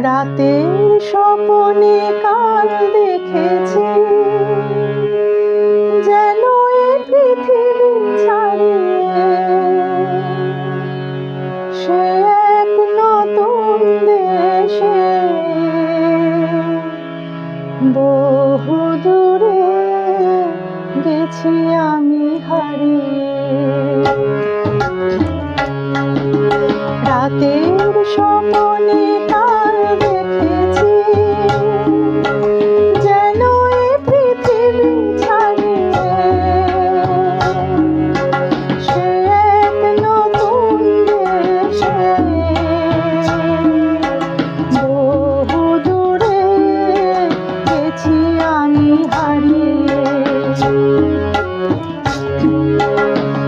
রাতের স্বপনে কাল দেখেছি, যেন এ পৃথিবী ছাড়িয়ে সে এক নতুন দেশে বহু দূরে গেছি আমি হারিয়ে। রাতের স্বপনে কাল দেখেছি, যেন এ পৃথিবী ছাড়িয়ে সে এক নতুন দেশে বহু দূরে গেছি আমি হারিয়ে।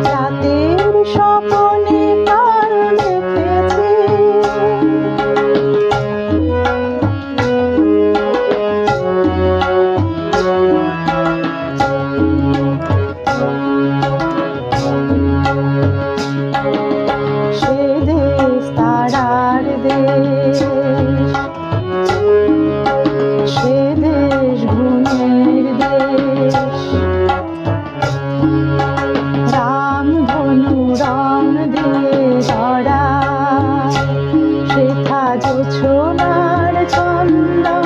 রাতের স্বপনে কাল দেখেছি, সে দেশ তারার দেশ, সে দেশ ঘুমের দেশ। রামধনু রং দিয়ে জড়া, শেখা জোছনার চন্দন